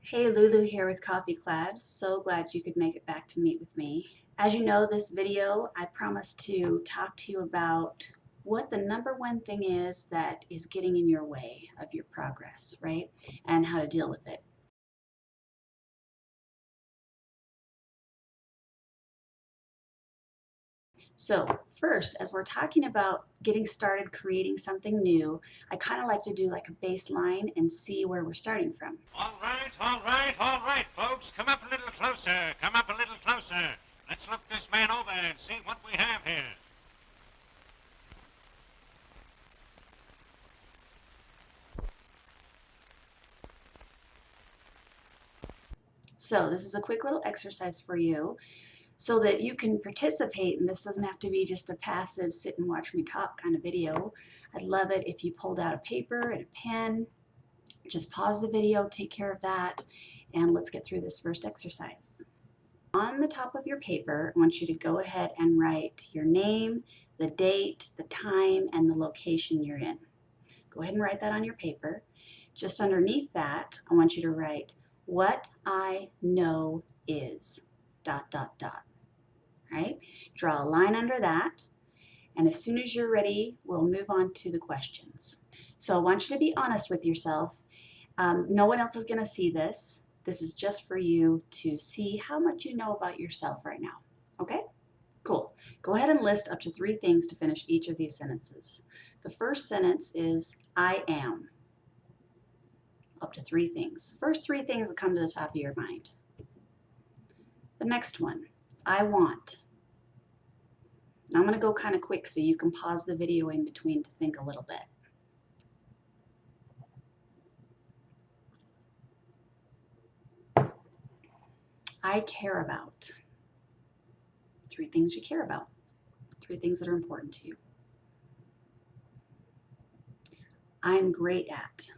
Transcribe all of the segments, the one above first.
Hey, Lulu here with Coffee Clad. So glad you could make it back to meet with me. As you know, this video, I promised to talk to you about what the number one thing is that is getting in your way of your progress, right? And how to deal with it. So first, as we're talking about getting started creating something new, I kind of like to do like a baseline and see where we're starting from. All right, folks. Come up a little closer. Come up a little closer. Let's look this man over and see what we have here. So this is a quick little exercise for you so that you can participate, and this doesn't have to be just a passive sit and watch me talk kind of video. I'd love it if you pulled out a paper and a pen, just pause the video, take care of that, and let's get through this first exercise. On the top of your paper, I want you to go ahead and write your name, the date, the time, and the location you're in. Go ahead and write that on your paper. Just underneath that, I want you to write what I know is ... Right? Draw a line under that, and as soon as you're ready, we'll move on to the questions. So I want you to be honest with yourself. No one else is going to see this. This is just for you to see how much you know about yourself right now. Okay? Cool. Go ahead and list up to 3 things to finish each of these sentences. The first sentence is I am. Up to 3 things. First 3 things that come to the top of your mind. The next one, I want. Now I'm going to go kind of quick so you can pause the video in between to think a little bit. I care about. 3 things you care about. 3 things that are important to you. I'm great at.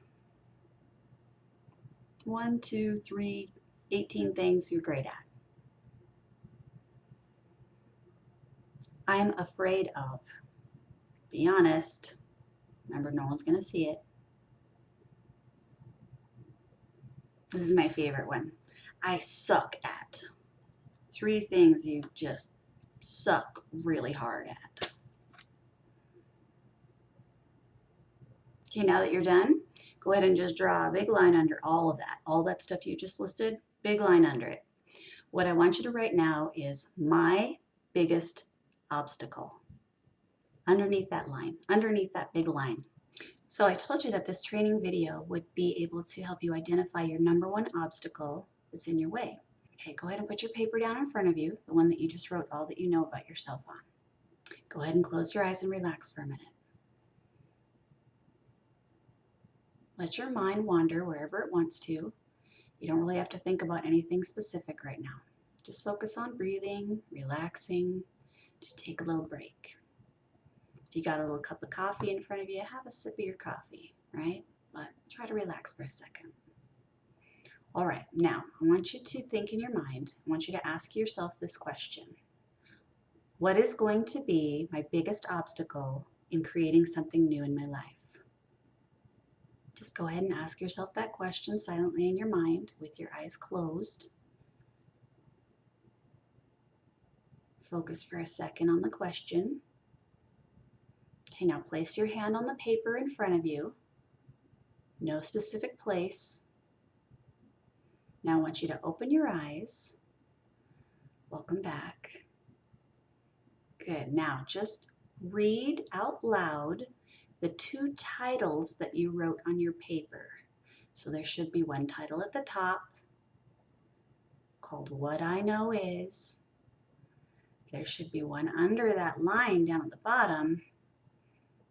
1, 2, 3, 18 things you're great at. I'm afraid of. Be honest. Remember, no one's going to see it. This is my favorite one. I suck at. 3 things you just suck really hard at. Okay, now that you're done, go ahead and just draw a big line under all of that. All that stuff you just listed, big line under it. What I want you to write now is my biggest obstacle. Underneath that line, underneath that big line. So I told you that this training video would be able to help you identify your number one obstacle that's in your way. Okay, go ahead and put your paper down in front of you, the one that you just wrote all that you know about yourself on. Go ahead and close your eyes and relax for a minute. Let your mind wander wherever it wants to. You don't really have to think about anything specific right now. Just focus on breathing, relaxing. Just take a little break. If you got a little cup of coffee in front of you, have a sip of your coffee, right? But try to relax for a second. All right, now I want you to think in your mind. I want you to ask yourself this question. What is going to be my biggest obstacle in creating something new in my life? Just go ahead and ask yourself that question silently in your mind with your eyes closed. Focus for a second on the question. Okay, now place your hand on the paper in front of you. No specific place. Now I want you to open your eyes. Welcome back. Good. Now just read out loud the 2 titles that you wrote on your paper. So there should be one title at the top called What I Know Is. There should be one under that line down at the bottom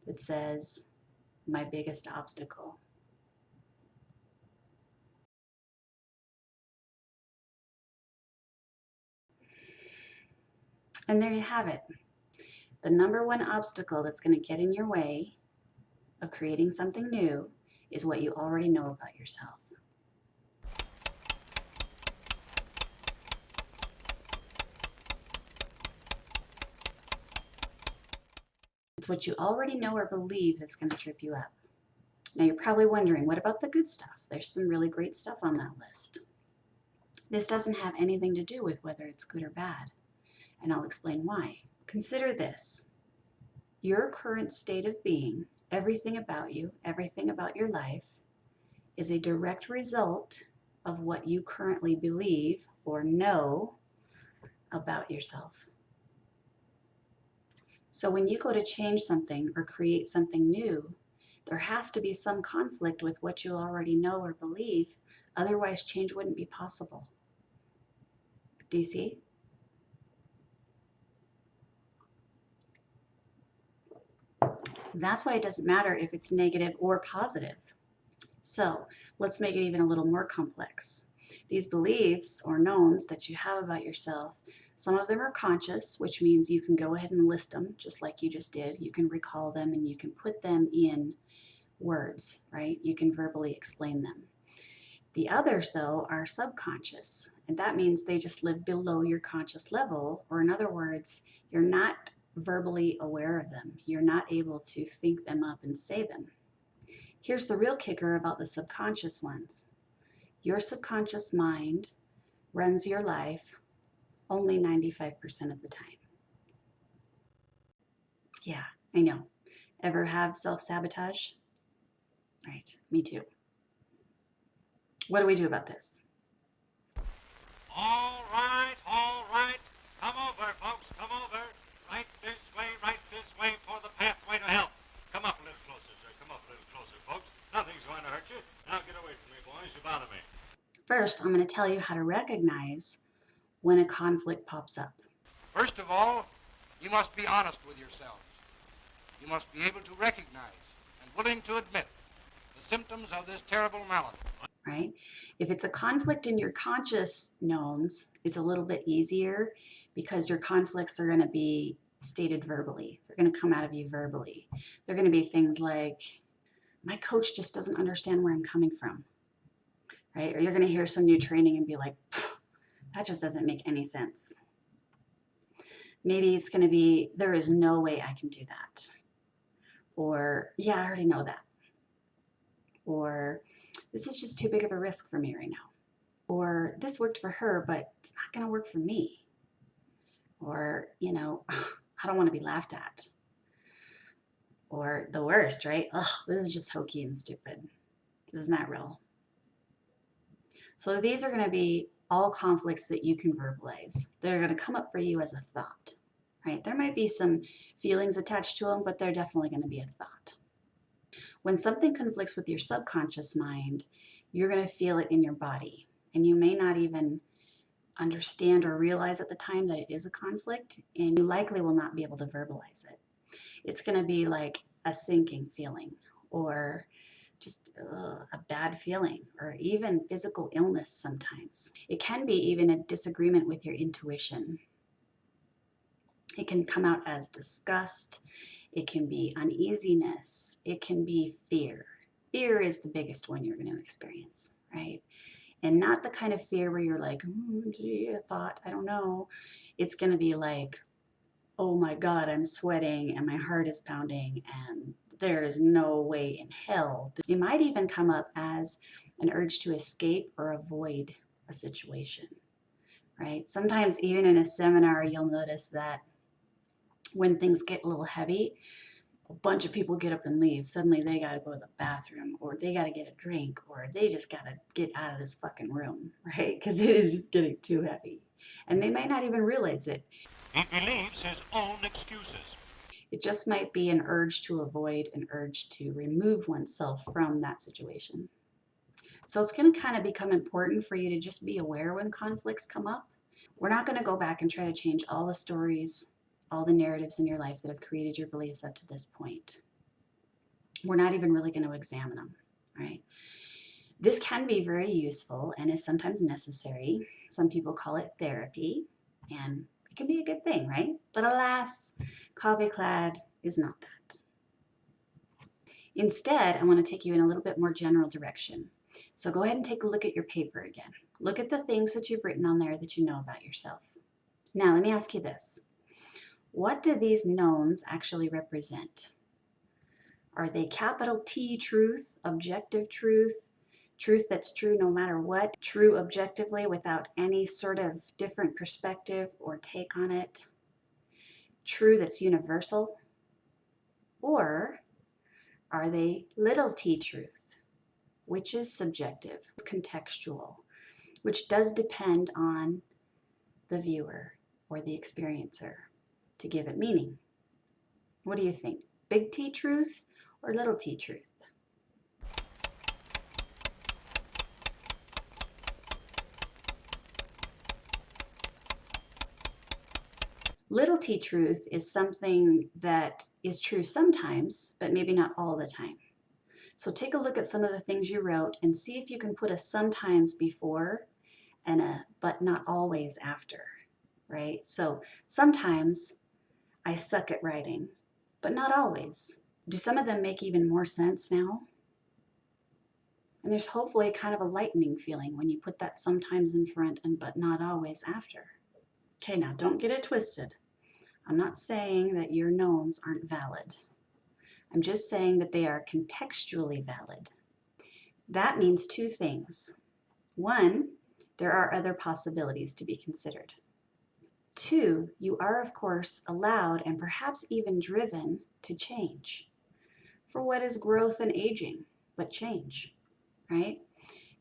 that says My Biggest Obstacle. And there you have it. The number one obstacle that's going to get in your way of creating something new is what you already know about yourself. It's what you already know or believe that's going to trip you up. Now you're probably wondering, what about the good stuff? There's some really great stuff on that list. This doesn't have anything to do with whether it's good or bad, and I'll explain why. Consider this. Your current state of being, everything about you, everything about your life, is a direct result of what you currently believe or know about yourself. So when you go to change something or create something new, there has to be some conflict with what you already know or believe, otherwise change wouldn't be possible. Do you see? That's why it doesn't matter if it's negative or positive. So let's make it even a little more complex. These beliefs or knowns that you have about yourself, some of them are conscious, which means you can go ahead and list them just like you just did. You can recall them and you can put them in words, right? You can verbally explain them. The others, though, are subconscious, and that means they just live below your conscious level, or in other words, you're not verbally aware of them. You're not able to think them up and say them. Here's the real kicker about the subconscious ones. Your subconscious mind runs your life only 95% of the time. Yeah, I know. Ever have self-sabotage? Right, me too. What do we do about this? All right, all right. Come over, folks, come over. Right this way for the pathway to help. Come up a little closer, sir. Come up a little closer, folks. Nothing's going to hurt you. Now get away from me, boys. You bother me. First, I'm going to tell you how to recognize when a conflict pops up. First of all, you must be honest with yourselves. You must be able to recognize and willing to admit the symptoms of this terrible malady. Right? If it's a conflict in your conscious knowns, it's a little bit easier because your conflicts are going to be stated verbally. They're going to come out of you verbally. They're going to be things like, my coach just doesn't understand where I'm coming from, right? Or you're going to hear some new training and be like, that just doesn't make any sense. Maybe it's going to be, there is no way I can do that. Or, yeah, I already know that. Or, this is just too big of a risk for me right now. Or, this worked for her, but it's not going to work for me. Or, you know, I don't want to be laughed at. Or the worst, right? Ugh, this is just hokey and stupid. This is not real. So these are going to be all conflicts that you can verbalize. They're going to come up for you as a thought, right? There might be some feelings attached to them, but they're definitely going to be a thought. When something conflicts with your subconscious mind, you're going to feel it in your body, and you may not even understand or realize at the time that it is a conflict, and you likely will not be able to verbalize it. It's going to be like a sinking feeling, or just a bad feeling, or even physical illness sometimes. It can be even a disagreement with your intuition. It can come out as disgust. It can be uneasiness. It can be fear. Fear is the biggest one you're going to experience, right? And not the kind of fear where you're like, gee, I don't know. It's going to be like, oh my God, I'm sweating and my heart is pounding and there is no way in hell. It might even come up as an urge to escape or avoid a situation, right? Sometimes even in a seminar, you'll notice that when things get a little heavy, a bunch of people get up and leave. Suddenly they got to go to the bathroom, or they got to get a drink, or they just got to get out of this fucking room, right? Because it is just getting too heavy. And they might not even realize it. He believes his own excuses. It just might be an urge to avoid, an urge to remove oneself from that situation. So it's going to kind of become important for you to just be aware when conflicts come up. We're not going to go back and try to change all the stories, all the narratives in your life that have created your beliefs up to this point. We're not even really going to examine them, right? This can be very useful and is sometimes necessary. Some people call it therapy, and it can be a good thing, right? But alas, Coffee Clad is not that. Instead, I want to take you in a little bit more general direction. So go ahead and take a look at your paper again. Look at the things that you've written on there that you know about yourself. Now, let me ask you this. What do these knowns actually represent? Are they capital T truth, objective truth, truth that's true no matter what, true objectively without any sort of different perspective or take on it, true that's universal? Or are they little t truth, which is subjective, contextual, which does depend on the viewer or the experiencer to give it meaning? What do you think? Big T truth or little t truth? Little t truth is something that is true sometimes, but maybe not all the time. So take a look at some of the things you wrote and see if you can put a sometimes before and a but not always after, right? So sometimes I suck at writing, but not always. Do some of them make even more sense now? And there's hopefully kind of a lightening feeling when you put that sometimes in front and but not always after. Okay, now don't get it twisted. I'm not saying that your knowns aren't valid. I'm just saying that they are contextually valid. That means two things. One, there are other possibilities to be considered. Two, you are of course allowed and perhaps even driven to change. For what is growth and aging but change, right?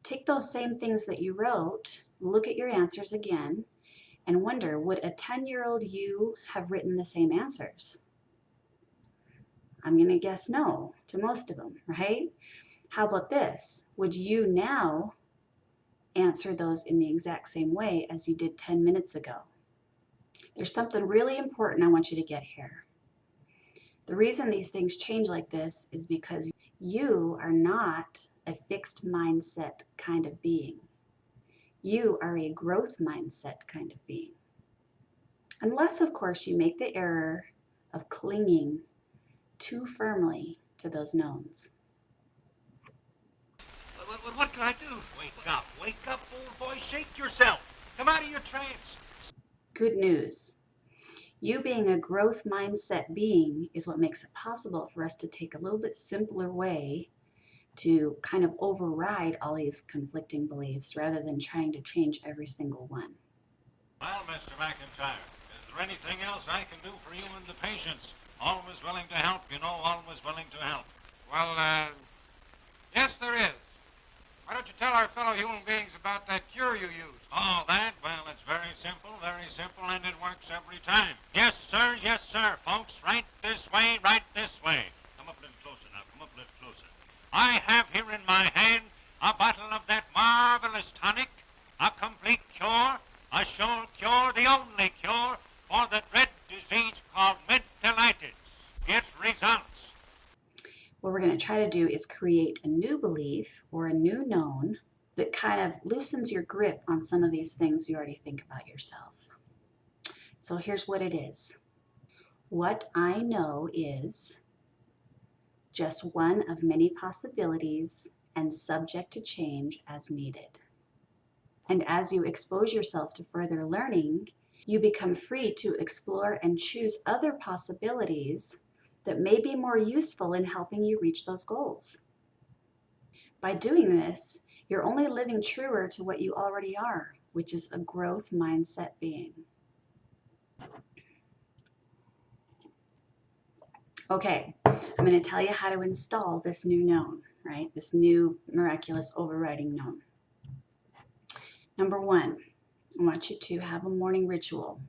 Take those same things that you wrote, look at your answers again, and wonder, would a 10-year-old you have written the same answers? I'm going to guess no to most of them, right? How about this? Would you now answer those in the exact same way as you did 10 minutes ago? There's something really important I want you to get here. The reason these things change like this is because you are not a fixed mindset kind of being. You are a growth mindset kind of being. Unless, of course, you make the error of clinging too firmly to those knowns. What can I do? Wake up, old boy, shake yourself. Come out of your trance. Good news. You being a growth mindset being is what makes it possible for us to take a little bit simpler way to kind of override all these conflicting beliefs rather than trying to change every single one. Well, Mr. McIntyre, is there anything else I can do for you and the patients? Always willing to help, you know, always willing to help. Well, yes, there is. Why don't you tell our fellow human beings about that cure you used? Oh, that? Well, it's very simple, and it works every time. Yes, sir, folks. Right this way. Come up a little closer now, come up a little closer. I have here in my hand a bottle of that marvelous tonic, a complete cure, a sure cure, the only cure for the dread disease called mentalitis. Get results. What we're going to try to do is create a new belief or a new known that kind of loosens your grip on some of these things you already think about yourself. So here's what it is. What I know is just one of many possibilities and subject to change as needed. And as you expose yourself to further learning, you become free to explore and choose other possibilities that may be more useful in helping you reach those goals. By doing this, you're only living truer to what you already are, which is a growth mindset being. Okay, I'm going to tell you how to install this new known, right? This new miraculous overriding known. Number one, I want you to have a morning ritual.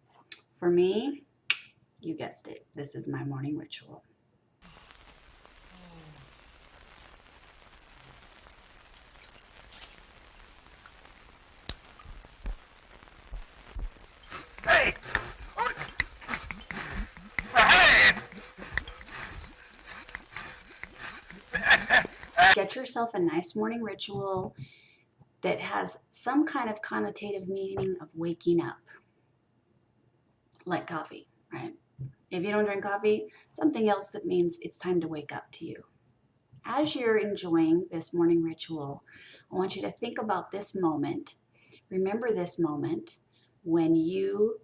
For me, you guessed it, this is my morning ritual. Hey! Get yourself a nice morning ritual that has some kind of connotative meaning of waking up. Like coffee, right? If you don't drink coffee, something else that means it's time to wake up to you. As you're enjoying this morning ritual, I want you to think about this moment. Remember this moment when you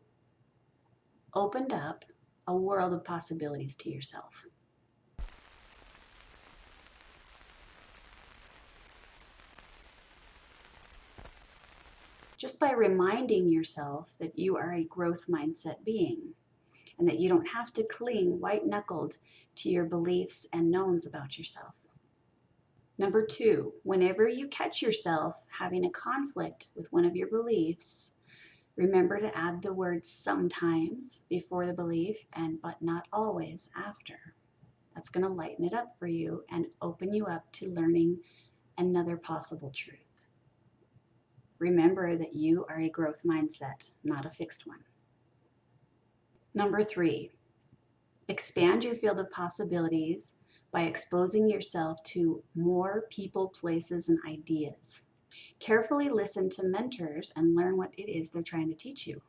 opened up a world of possibilities to yourself. just by reminding yourself that you are a growth mindset being and that you don't have to cling white-knuckled to your beliefs and knowns about yourself. Number 2, whenever you catch yourself having a conflict with one of your beliefs, remember to add the word sometimes before the belief and but not always after. That's going to lighten it up for you and open you up to learning another possible truth. Remember that you are a growth mindset, not a fixed one. Number 3, expand your field of possibilities by exposing yourself to more people, places, and ideas. Carefully listen to mentors and learn what it is they're trying to teach you.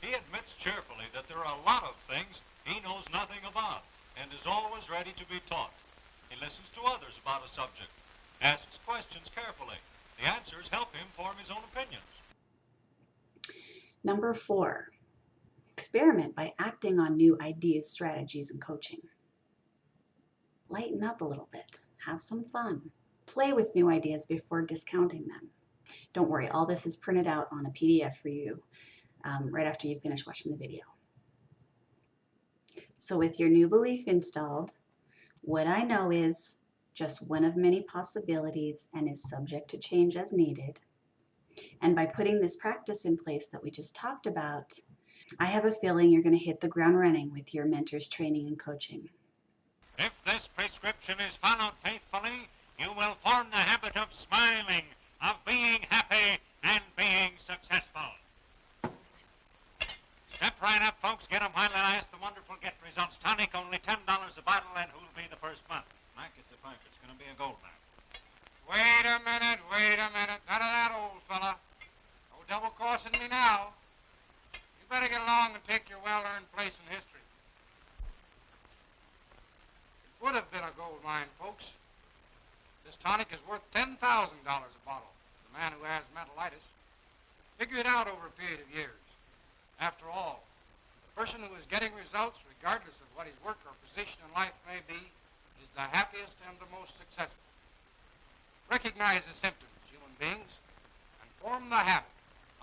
He admits cheerfully that there are a lot of things he knows nothing about and is always ready to be taught. He listens to others about a subject, asks questions carefully. The answers help him form his own opinions. Number 4, experiment by acting on new ideas, strategies, and coaching. Lighten up a little bit. Have some fun. Play with new ideas before discounting them. Don't worry, all this is printed out on a PDF for you right after you finish watching the video. So with your new belief installed, what I know is just one of many possibilities and is subject to change as needed. And by putting this practice in place that we just talked about, I have a feeling you're going to hit the ground running with your mentor's training and coaching. If this prescription is followed faithfully, you will form the habit of smiling, of being happy, and being successful. Step right up, folks. Get 'em while they last. The wonderful Get Results Tonic, only $10 a bottle, and who'll be the first month? Mike, it's a punch. It's going to be a gold mine. Wait a minute. None of that, old fella. No double-crossing me now. You better get along and take your well-earned place in history. It would have been a gold mine, folks. This tonic is worth $10,000 a bottle to the man who has mentalitis. Figure it out over a period of years. After all, the person who is getting results, regardless of what his work or position in life may be, is the happiest and the most successful. Recognize the symptoms, human beings, and form the habit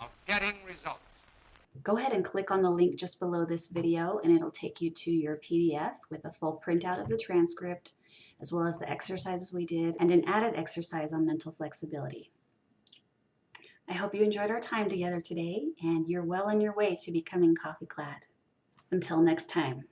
of getting results. Go ahead and click on the link just below this video and it'll take you to your PDF with a full printout of the transcript, as well as the exercises we did and an added exercise on mental flexibility. I hope you enjoyed our time together today and you're well on your way to becoming coffee clad. Until next time.